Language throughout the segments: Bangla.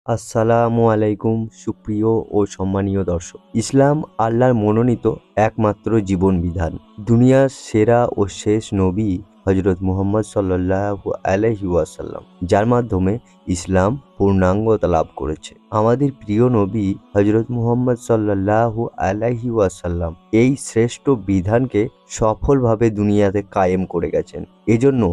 আসসালামু আলাইকুম সুপ্রিয় ও সম্মানীয় দর্শক। ইসলাম আল্লাহর মনোনীত একমাত্র জীবন বিধান। দুনিয়ার সেরা ও শেষ নবী হজরত মুহাম্মদ সাল্লাল্লাহু আলাইহি ওয়াসাল্লাম, যার মাধ্যমে ইসলাম পূর্ণাঙ্গতা লাভ করেছে। আমাদের প্রিয় নবী হজরত মুহাম্মদ সাল্লাল্লাহু আলাইহি ওয়াসাল্লাম এই শ্রেষ্ঠ বিধানকে সফলভাবে দুনিয়াতে কায়েম করে গেছেন। এজন্য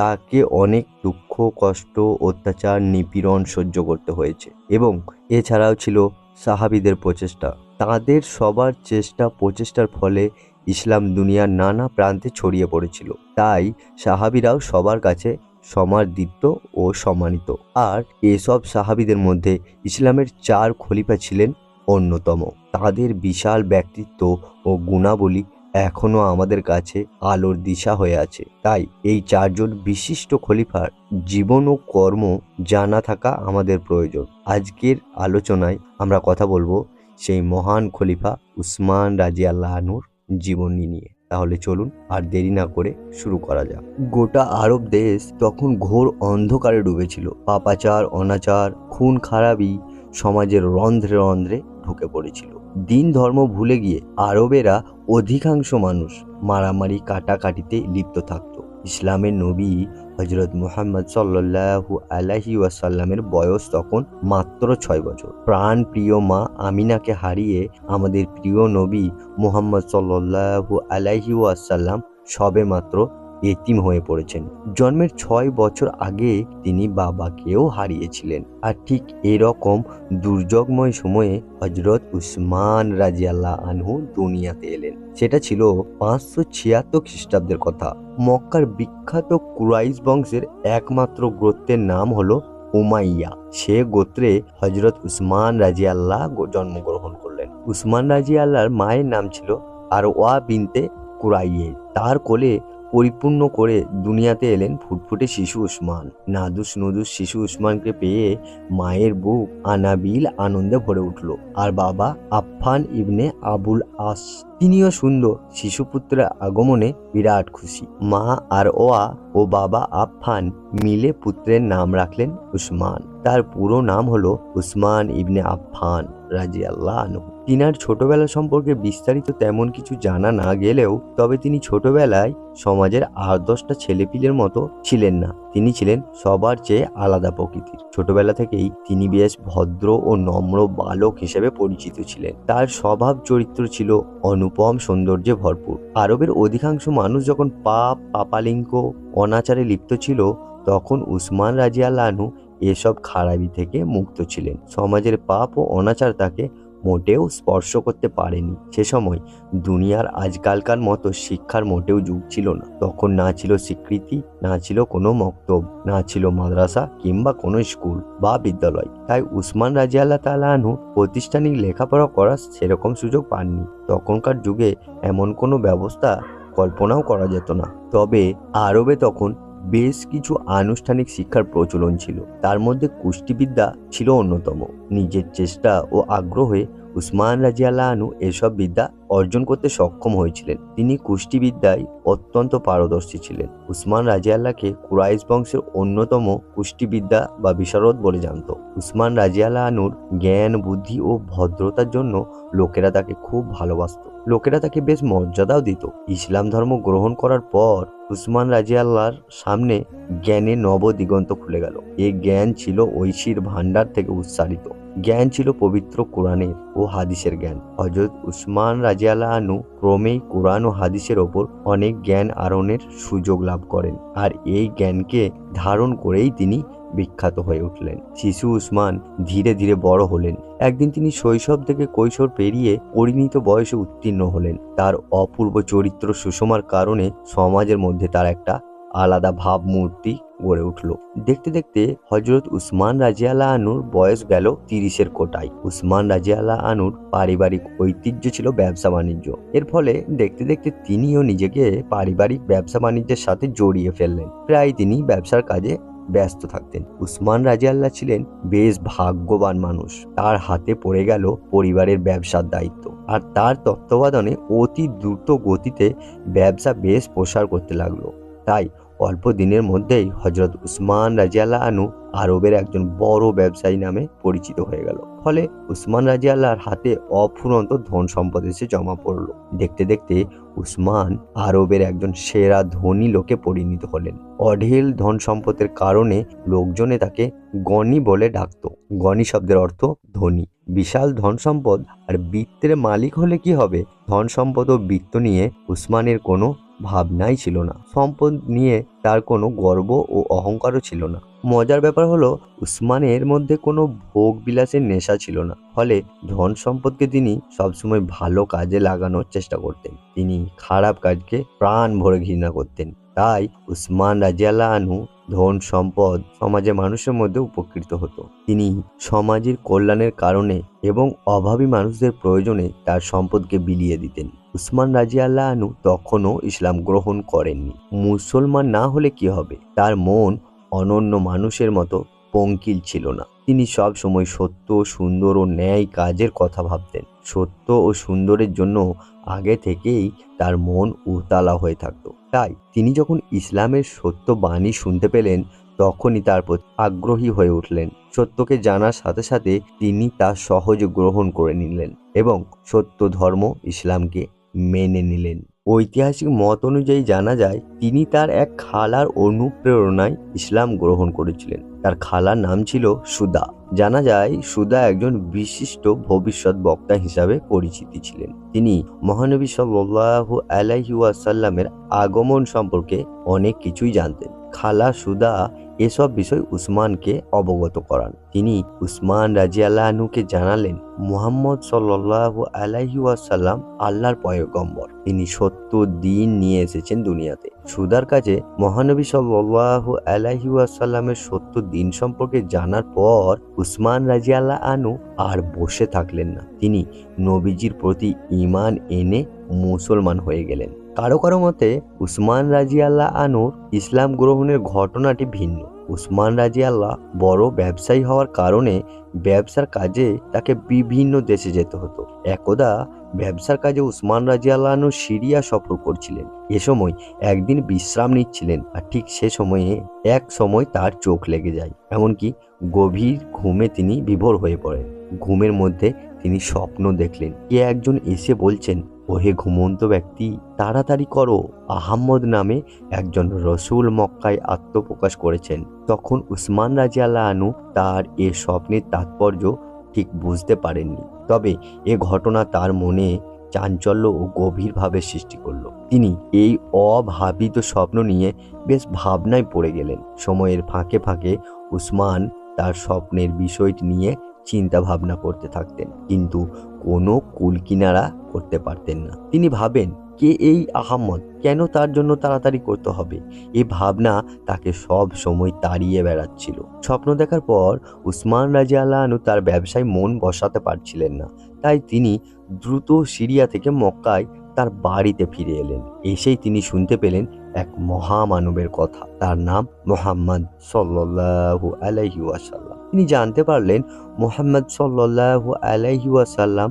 তাকে অনেক দুঃখ, কষ্ট, অত্যাচার, নিপীড়ন সহ্য করতে হয়েছে এবং এছাড়াও ছিল সাহাবীদের প্রচেষ্টা। তাদের সবার প্রচেষ্টার ফলে ইসলাম দুনিয়ার নানা প্রান্তে ছড়িয়ে পড়েছিল। তাই সাহাবীরাও সবার কাছে সমাদৃত ও সম্মানিত। আর এসব সাহাবীদের মধ্যে ইসলামের 4 খলিফা ছিলেন অন্যতম। তাদের বিশাল ব্যক্তিত্ব ও গুণাবলী এখনো আমাদের কাছে আলোর দিশা হয়ে আছে। তাই এই 4 জন বিশিষ্ট খলিফার জীবন ও কর্ম জানা থাকা আমাদের প্রয়োজন। আজকের আলোচনায় আমরা কথা বলবো সেই মহান খলিফা উসমান রাদিয়াল্লাহু আনহুর জীবনী নিয়ে। তাহলে চলুন আর দেরি না করে শুরু করা যাক। গোটা আরব দেশ তখন ঘোর অন্ধকারে ডুবেছিল। পাপাচার, অনাচার, খুন খারাপি সমাজের রন্ধ্রে রন্ধ্রে ঢুকে পড়েছিল। দিন ধর্ম ভুলে গিয়ে আরবেরা অধিকাংশ মানুষ মারামারি, কাটাকাটিতে লিপ্ত থাকত। ইসলামের নবী হজরত মুহাম্মদ সাল্লাল্লাহু আলাইহি ওয়াসাল্লামের বয়স তখন মাত্র 6 বছর। প্রাণ প্রিয় মা আমিনাকে হারিয়ে আমাদের প্রিয় নবী মুহাম্মদ সাল্লাল্লাহু আলাইহি ওয়াসাল্লাম সবে মাত্র এতিম হয়ে পড়েছেন। জন্মের 6 বছর আগে তিনি বাবাকেও হারিয়েছিলেন। আর ঠিক এরকম দুর্যোগময় সময়ে হজরত উসমান রাদিয়াল্লাহু আনহু দুনিয়াতে এলেন। সেটা ছিল 576 খ্রিস্টাব্দের কথা। মক্কার বিখ্যাত কুরাইশ বংশের একমাত্র গোত্রের নাম হলো উমাইয়া। সে গোত্রে হজরত উসমান রাদিয়াল্লাহু জন্মগ্রহণ করলেন। উসমান রাদিয়াল্লাহর মায়ের নাম ছিল আরওয়া বিনতে কুরাইয়ে। তার কোলে পরিপূর্ণ করে দুনিয়াতে এলেন ফুটফুটে শিশু উসমান। নাদুস নুদুস শিশু উসমানকে পেয়ে মায়ের বুক আনাবিল আনন্দে ভরে উঠল। আর বাবা আফফান ইবনে আবুল আস তিনিও সুন্দর শিশুপুত্রের আগমনে বিরাট খুশি। মা আরওয়া ও বাবা আফফান মিলে পুত্রের নাম রাখলেন উসমান। তার পুরো নাম হলো উসমান ইবনে আফফান রাদিয়াল্লাহু আনহু। তিনার ছোটবেলা সম্পর্কে বিস্তারিত তেমন কিছু জানা না গেলেও তবে তিনি ছোটবেলায় সমাজের আর 10টা ছেলেপিলের মতো ছিলেন না। তিনি ছিলেন সবার চেয়ে আলাদা প্রকৃতির। ছোটবেলা থেকেই তিনি বেশ ভদ্র ও নম্র বালক হিসেবে পরিচিত ছিলেন। তার স্বভাব চরিত্র ছিল অনুপম সৌন্দর্যে ভরপুর। আরবের অধিকাংশ মানুষ যখন পাপালিঙ্গ, অনাচারে লিপ্ত ছিল, তখন উসমান রাদিয়াল্লাহু আনহু এসব খারাপি থেকে মুক্ত ছিলেন। সমাজের পাপ ও অনাচার তাকে মোটেও স্পর্শ করতে পারেনি। সে সময় দুনিয়ার আজকালকার মতো শিক্ষার মোটেও যুগ ছিল না। তখন না ছিল স্বীকৃতি, না ছিল কোনো মক্তব, না ছিল মাদ্রাসা কিংবা কোনো স্কুল বা বিদ্যালয়। তাই উসমান রাদিয়াল্লাহু তাআলা আনহু প্রাতিষ্ঠানিক লেখাপড়া করার সেরকম সুযোগ পাননি। তখনকার যুগে এমন কোনো ব্যবস্থা কল্পনাও করা যেত না। তবে আরবে তখন বেশ কিছু আনুষ্ঠানিক শিক্ষার প্রচলন ছিল। তার মধ্যে কুষ্টিবিদ্যা ছিল অন্যতম। নিজের চেষ্টা ও আগ্রহে উসমান রাদিয়াল্লাহু আনহু এসব বিদ্যা অর্জন করতে সক্ষম হয়েছিলেন। তিনি কুষ্টিবিদ্যায় অত্যন্ত পারদর্শী ছিলেন। উসমান রাদিয়াল্লাহকে কুরাইশ বংশের অন্যতম কুষ্টিবিদ্যা বা বিশারদ বলে জানত। উসমান রাদিয়াল্লাহু আনহুর জ্ঞান, বুদ্ধি ও ভদ্রতার জন্য লোকেরা তাকে খুব ভালোবাসত। লোকেরা তাকে বেশ মর্যাদাও দিত। ইসলাম ধর্ম গ্রহণ করার পর উসমান রাদিয়াল্লাহর সামনে জ্ঞানের নব দিগন্ত খুলে গেল। এই জ্ঞান ছিল ঐশীর ভান্ডার থেকে উৎসারিত। জ্ঞান ছিল পবিত্র কোরআনের ও হাদিসের জ্ঞান। হযরত উসমান রাদিয়াল্লাহু আনহু ক্রমেই কোরআন ও হাদিসের ওপর অনেক জ্ঞান আহরণের সুযোগ লাভ করেন। আর এই জ্ঞানকে ধারণ করেই তিনি বিখ্যাত হয়ে উঠলেন। শিশু উসমান ধীরে ধীরে বড় হলেন। একদিন তিনি শৈশব থেকে কৈশোর পেরিয়ে পরিণত বয়সে উত্তীর্ণ হলেন। তার অপূর্ব চরিত্র সুষমার কারণে সমাজের মধ্যে তার একটা আলাদা ভাবমূর্তি গড়ে উঠল। দেখতে দেখতে হযরত উসমান রাদিয়াল্লাহু আনহুর বয়স গেল 30-এর কোটায়। উসমান রাদিয়াল্লাহু আনহুর পারিবারিক ঐতিহ্য ছিল ব্যবসা বাণিজ্য। এর ফলে দেখতে দেখতে তিনিও নিজেকে পারিবারিক ব্যবসা বাণিজ্যের সাথে জড়িয়ে ফেললেন। প্রায় তিনি ব্যবসার কাজে ব্যস্ত থাকতেন। উসমান রাদিয়াল্লাহু ছিলেন বেশ ভাগ্যবান মানুষ। তার হাতে পড়ে গেল পরিবারের ব্যবসার দায়িত্ব। আর তার তত্ত্বাবধানে অতি দ্রুত গতিতে ব্যবসা বেশ প্রসার করতে লাগলো। তাই অল্প দিনের মধ্যেই হযরত উসমান রাদিয়াল্লাহু আনহু আরবের একজন বড় ব্যবসায়ী নামে পরিচিত হয়ে গেল। ফলে উসমান রাদিয়াল্লাহর হাতে অফুরন্ত ধন সম্পদ এসে জমা পড়ল। দেখতে দেখতে উসমান আরবের একজন সেরা ধনী লোকে পরিণত হলেন। অঢেল ধন সম্পদের কারণে লোকজনে তাকে গনি বলে ডাকত। গনি শব্দের অর্থ ধনী। বিশাল ধন সম্পদ আর বৃত্তের মালিক হলে কি হবে? ধন সম্পদ ও বৃত্ত নিয়ে উসমানের কোনো ভাবনাই ছিল না। সম্পদ নিয়ে তার কোনো গর্ব ও অহংকারও ছিল না। মজার ব্যাপার হলো, উসমানের মধ্যে কোনো ভোগ বিলাসের নেশা ছিল না। ফলে ধন সম্পদকে তিনি সবসময় ভালো কাজে লাগানোর চেষ্টা করতেন। তিনি খারাপ কাজকে প্রাণ ভরে ঘৃণা করতেন। তাই উসমান রাদিয়াল্লাহু আনহু ধন সম্পদ সমাজের মানুষের মধ্যে উপকৃত হতো। তিনি সমাজের কল্যাণের কারণে এবং অভাবী মানুষদের প্রয়োজনে তার সম্পদকে বিলিয়ে দিতেন। উসমান রাদিয়াল্লাহু আনহু তখনও ইসলাম গ্রহণ করেননি। মুসলমান না হলে কি হবে? তার মন অনন্য মানুষের মতো পঙ্কিল ছিল না। তিনি সব সময় সত্য, সুন্দর ও ন্যায় কাজের কথা ভাবতেন। সত্য ও সুন্দরের জন্য আগে থেকেই তার মন উতলা হয়ে থাকতো। তাই তিনি যখন ইসলামের সত্য বাণী শুনতে পেলেন, তখনই তার প্রতি আগ্রহী হয়ে উঠলেন। সত্যকে জানার সাথে সাথে তিনি তা সহজে গ্রহণ করে নিলেন এবং সত্য ধর্ম ইসলামকে মেনে নিলেন। ঐতিহাসিক মত অনুযায়ী জানা যায়, তিনি তার এক খালার অনুপ্রেরণায় ইসলাম গ্রহণ করেছিলেন। তার খালার নাম ছিল সুদা। জানা যায় সুদা একজন বিশিষ্ট ভবিষ্যৎ বক্তা হিসাবে পরিচিতি ছিলেন। তিনি মহানবী সাল্লাল্লাহু আলাইহি ওয়াসাল্লামের আগমন সম্পর্কে অনেক কিছুই জানতেন। খালা সুদা এসব বিষয় উসমানকে অবগত করান। তিনি উসমান রাদিয়াল্লাহু আনহুকে জানালেন, মুহাম্মদ সাল্লাল্লাহু আলাইহি ওয়াসাল্লাম আল্লাহর পয়গম্বর। তিনি সত্য দিন নিয়ে এসেছেন দুনিয়াতে। সুদার কাছে মহানবী সাল্লাল্লাহু আলাইহি ওয়াসাল্লামের সত্য দিন সম্পর্কে জানার পর উসমান রাদিয়াল্লাহু আনহু আর বসে থাকলেন না। তিনি নবীজির প্রতি ঈমান এনে মুসলমান হয়ে গেলেন। কারো কারো মতে উসমান রাদিয়াল্লাহু আনহুর ইসলাম গ্রহণের ঘটনাটি ভিন্ন। উসমান রাদিয়াল্লাহু বড় ব্যবসায়ী হওয়ার কারণে ব্যবসার কাজে তাকে বিভিন্ন দেশে যেতে হতো। একদা ব্যবসার কাজে উসমান রাদিয়াল্লাহু আনহু সিরিয়া সফর করছিলেন। এ সময় একদিন বিশ্রাম নিচ্ছিলেন আর ঠিক সে সময়ে এক সময় তার চোখ লেগে যায়। এমনকি গভীর ঘুমে তিনি বিভোর হয়ে পড়েন। ঘুমের মধ্যে তিনি স্বপ্ন দেখলেন, কে একজন এসে বলছেন, ওহে ঘুমন্ত ব্যক্তি, তাড়াতাড়ি করো, আহম্মদ নামে একজন রসুল মক্কায় আত্মপ্রকাশ করেছেন। তখন উসমান রাদিয়াল্লাহু আনহু তার এ স্বপ্নের তাৎপর্য ঠিক বুঝতে পারেননি। তবে এ ঘটনা তার মনে চাঞ্চল্য ও গভীরভাবে সৃষ্টি করলো। তিনি এই অভাবিত স্বপ্ন নিয়ে বেশ ভাবনায় পড়ে গেলেন। সময়ের ফাঁকে ফাঁকে উসমান তার স্বপ্নের বিষয়টি নিয়ে চিন্তা ভাবনা করতে থাকতেন, কিন্তু কোনো কুলকিনারা করতে পারতেন না। তিনি ভাবেন, কে এই আহম্মদ? কেন তার জন্য তাড়াতাড়ি করতে হবে? এই ভাবনা তাকে সব সময় তাড়িয়ে বেড়াচ্ছিল। স্বপ্ন দেখার পর উসমান রাদিয়াল্লাহু আনহু তার ব্যবসায় মন বসাতে পারছিলেন না। তাই তিনি দ্রুত সিরিয়া থেকে মক্কায় তার বাড়িতে ফিরে এলেন। এসেই তিনি শুনতে পেলেন এক মহামানবের কথা। তার নাম মুহাম্মদ সাল্লাল্লাহু আলাইহি ওয়াসাল্লাম। তিনি জানতে পারলেন মুহাম্মদ সাল্লাল্লাহু আলাইহি ওয়াসাল্লাম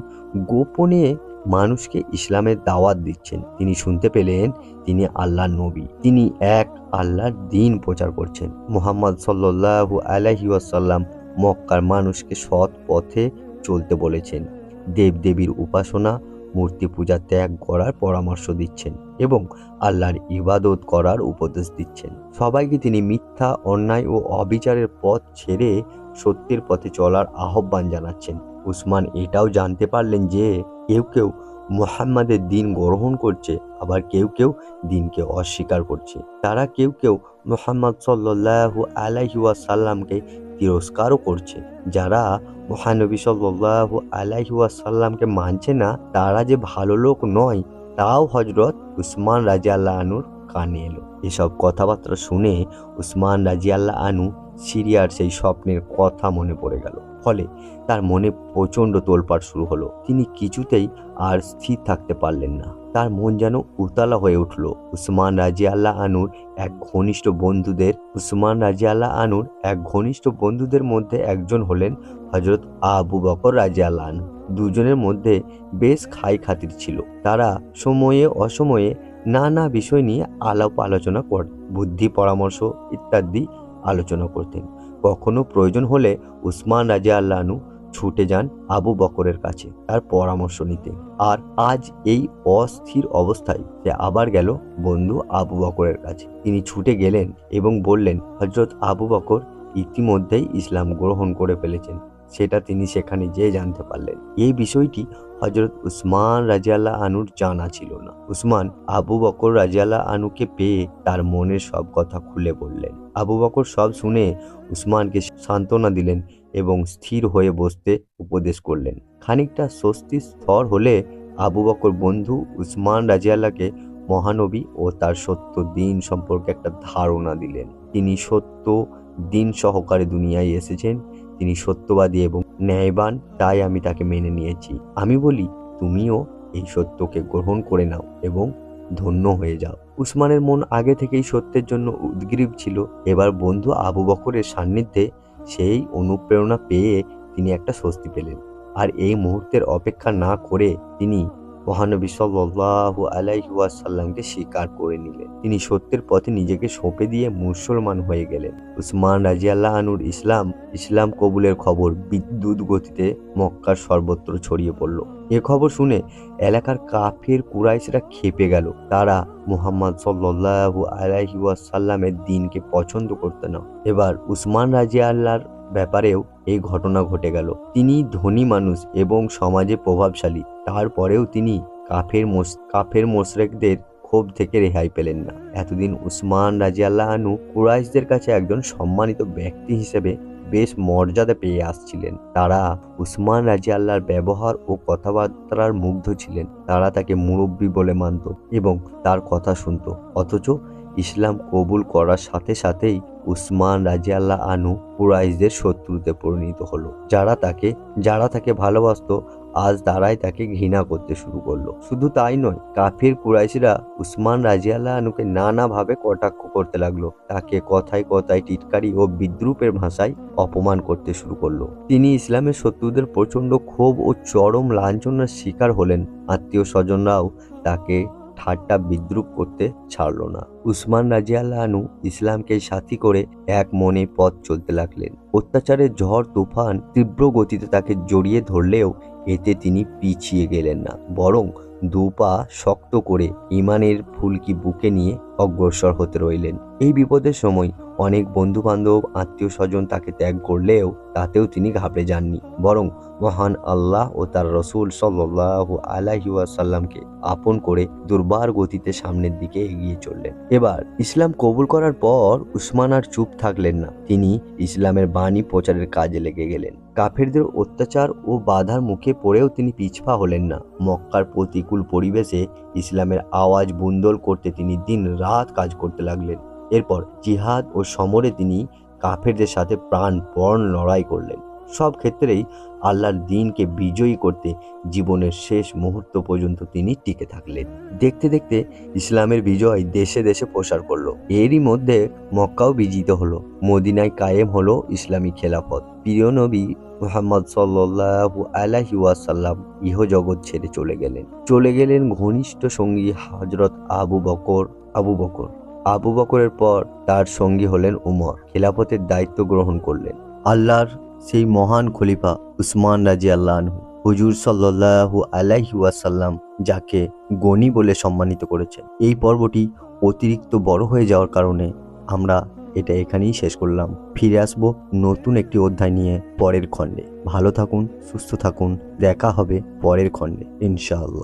গোপনে মানুষকে ইসলামের দাওয়াত দিচ্ছেন। তিনি শুনতে পেলেন তিনি আল্লাহর নবী। তিনি এক আল্লাহর দ্বীন প্রচার করছেন। মুহাম্মদ সাল্লাল্লাহু আলাইহি ওয়াসাল্লাম মক্কার মানুষকে সৎ পথে চলতে বলেছেন। দেবদেবীর উপাসনা, মূর্তি পূজা ত্যাগ করার পরামর্শ দিচ্ছেন এবং আল্লাহর ইবাদত করার উপদেশ দিচ্ছেন। সবাইকে তিনি মিথ্যা, অন্যায় ও অবিচারের পথ ছেড়ে সত্যের পথে চলার আহ্বান জানাচ্ছেন। উসমান এটাও জানতে পারলেন যে কেউ কেউ মুহাম্মাদের দ্বীন গ্রহণ করছে, আবার কেউ কেউ দ্বীনকে অস্বীকার করছে। তারা কেউ কেউ মুহাম্মদ সাল্লাল্লাহু আলাইহি ওয়াসাল্লামকে তিরস্কারও করছে। যারা মহানবী সাল্লাল্লাহু আলাইহি ওয়াসাল্লামকে মানছে না, তারা যে ভালো লোক নয়, তাও হযরত উসমান রাদিয়াল্লাহু আনহুর কানে এলো। এসব কথাবার্তা শুনে উসমান রাদিয়াল্লাহু আনহু সিরিয়ার সেই স্বপ্নের কথা মনে পড়ে গেল। ফলে তার মনে প্রচণ্ড তোলপাড় শুরু হলো। তিনি কিছুতেই আর স্থির থাকতে পারলেন না। তার মন যেন উতলা হয়ে উঠল। উসমান রাদিয়াল্লাহু আনহুর এক ঘনিষ্ঠ বন্ধুদের মধ্যে একজন হলেন হযরত আবু বকর রাদিয়াল্লাহু আনহু। দুজনের মধ্যে বেশ খাই খাতির ছিল। তারা সময়ে অসময়ে নানা বিষয় নিয়ে আলাপ আলোচনা করতেন, বুদ্ধি পরামর্শ ইত্যাদি আলোচনা করতেন। কখনো প্রয়োজন হলে উসমান রাদিয়াল্লাহু আনহু ছুটে যান আবু বকরের কাছে তার পরামর্শ নিতে। আর আজ এই অস্থির অবস্থায় সে আবার গেল বন্ধু আবু বকরের কাছে। তিনি ছুটে গেলেন এবং বললেন, হযরত আবু বকর ইতিমধ্যেই ইসলাম গ্রহণ করে ফেলেছেন। সেটা তিনি সেখানে যেয়ে জানতে পারলেন। এই বিষয়টি হযরত উসমান রাদিয়াল্লাহু আনহুর জানা ছিল না। উসমান আবু বকর রাদিয়াল্লাহু আনহুকে পেয়ে তার মনের সব কথা খুলে বললেন। আবু বকর সব শুনে উসমানকে সান্ত্বনা দিলেন এবং স্থির হয়ে বসতে উপদেশ করলেন। খানিকটা স্বস্তির স্তর হলে আবু বকর বন্ধু উসমান রাদিয়াল্লাহুকে মহানবী ও তার সত্য দিন সম্পর্কে একটা ধারণা দিলেন। তিনি সত্য দিন সহকারে দুনিয়ায় এসেছেন, তিনি সত্যবাদী এবং ন্যায়বান, তাই আমি তাকে মেনে নিয়েছি। আমি বলি, তুমিও এই সত্যকে গ্রহণ করে নাও এবং ধন্য হয়ে যাও। উসমানের মন আগে থেকেই সত্যের জন্য উদগ্রীব ছিল। এবার বন্ধু আবু বকরের সান্নিধ্যে সেই অনুপ্রেরণা পেয়ে তিনি একটা স্বস্তি পেলেন। আর এই মুহূর্তের অপেক্ষা না করে তিনি মহানবী সাল্লাল্লাহু আলাইহি ওয়াসাল্লামকে স্বীকার করে নিলেন। তিনি সত্যের পথে নিজেকে সঁপে দিয়ে মুসলমান হয়ে গেলেন। উসমান রাদিয়াল্লাহু আনহুর ইসলাম কবুলের খবর বিদ্যুৎ গতিতে মক্কার সর্বত্র ছড়িয়ে পড়ল। এ খবর শুনে এলাকার কাফের কুরাইশরা ক্ষেপে গেল। তারা মুহাম্মদ সাল্লাল্লাহু আলাইহি ওয়াসাল্লামের দ্বীনকে পছন্দ করতে না। এবার উসমান রাদিয়াল্লাহর ব্যাপারেও এই ঘটনা ঘটে গেল। তিনি ধনী মানুষ এবং সমাজে প্রভাবশালী, তারপরেও তিনি কাফের মোশরিকদের ক্ষোভ থেকে রেহাই পেলেন না। এতদিন উসমান রাদিয়াল্লাহু আনহু কুরাইশদের কাছে একজন সম্মানিত ব্যক্তি হিসেবে বেশ মর্যাদা পেয়ে আসছিলেন। তারা উসমান রাদিয়াল্লাহর ব্যবহার ও কথাবার্তার মুগ্ধ ছিলেন। তারা তাকে মুরব্বী বলে মানত এবং তার কথা শুনত। অথচ ইসলাম কবুল করার সাথে সাথেই উসমান রাদিয়াল্লাহু আনহু কুরাইশদের শত্রুতে পরিণত হলো। যারা তাকে ভালোবাসতো আজ তারাই তাকে ঘৃণা করতে শুরু করলো। শুধু তাই নয়, কাফির কুরাইশরা উসমান রাদিয়াল্লাহু আনহুকে নানাভাবে কটাক্ষ করতে লাগলো। তাকে কথায় কথায় টিটকারি ও বিদ্রূপের ভাষায় অপমান করতে শুরু করলো। তিনি ইসলামের শত্রুদের প্রচন্ড ক্ষোভ ও চরম লাঞ্ছনার শিকার হলেন। আত্মীয় স্বজনরাও তাকে ঠাট্টা বিদ্রূপ করতে ছাড়ল না। উসমান রাদিয়াল্লাহু আনহু ইসলামকে সাথী করে এক মনে পথ চলতে লাগলেন। অত্যাচারের ঝড় তুফান তীব্র গতিতে তাকে জড়িয়ে ধরলেও এতে তিনি পিছিয়ে গেলেন না, বরং দুপা শক্ত করে ঈমানের ফুলকি বুকে নিয়ে অগ্রসর হতে রইলেন। এই বিপদের সময় অনেক বন্ধু বান্ধব আত্মীয় স্বজন তাকে ত্যাগ করলেও তাতেও তিনি ঘাবড়ে যাননি, বরং মহান আল্লাহ ও তার রসূল সাল্লাল্লাহু আলাইহি ওয়াসাল্লামকে আপন করে দুর্বার গতিতে সামনের দিকে এগিয়ে চললেন। এবার ইসলাম কবুল করার পর উসমান আর চুপ থাকলেন না। তিনি ইসলামের বাণী প্রচারের কাজে লেগে গেলেন। কাফেরদের অত্যাচার ও বাধার মুখে পড়েও তিনি পিছপা হলেন না। মক্কার প্রতিকূল পরিবেশে ইসলামের আওয়াজ বুন্দল করতে তিনি দিন রাত কাজ করতে লাগলেন। এরপর জিহাদ ও সমরে তিনি কাফেরদের সাথে প্রাণপণ লড়াই করলেন। সব ক্ষেত্রেই আল্লাহর দ্বীনকে বিজয়ী করতে জীবনের শেষ মুহূর্ত পর্যন্ত তিনি টিকে থাকলেন। দেখতে দেখতে ইসলামের বিজয় দেশে দেশে প্রসার করলো। এরই মধ্যে মক্কাও বিজিত হলো, মদিনায় কায়েম হলো ইসলামী খেলাফত। প্রিয় নবী মুহাম্মদ সাল্লাল্লাহু আলাইহি ওয়াসাল্লাম ইহজগৎ ছেড়ে চলে গেলেন ঘনিষ্ঠ সঙ্গী হযরত আবু বকরের পর তার সঙ্গী হলেন উমর। খেলাফতের দায়িত্ব গ্রহণ করলেন আল্লাহর সেই মহান খলিফা উসমান রাদিয়াল্লাহু আনহু। হুজুর সাল্লাল্লাহু আলাইহি ওয়াসাল্লাম যাকে গনি বলে সম্মানিত করেছেন। এই পর্বটি অতিরিক্ত বড় হয়ে যাওয়ার কারণে আমরা এটা এখানেই শেষ করলাম। ফিরে আসবো নতুন একটি অধ্যায় নিয়ে পরের খণ্ডে। ভালো থাকুন, সুস্থ থাকুন, দেখা হবে পরের খণ্ডে ইনশাআল্লাহ।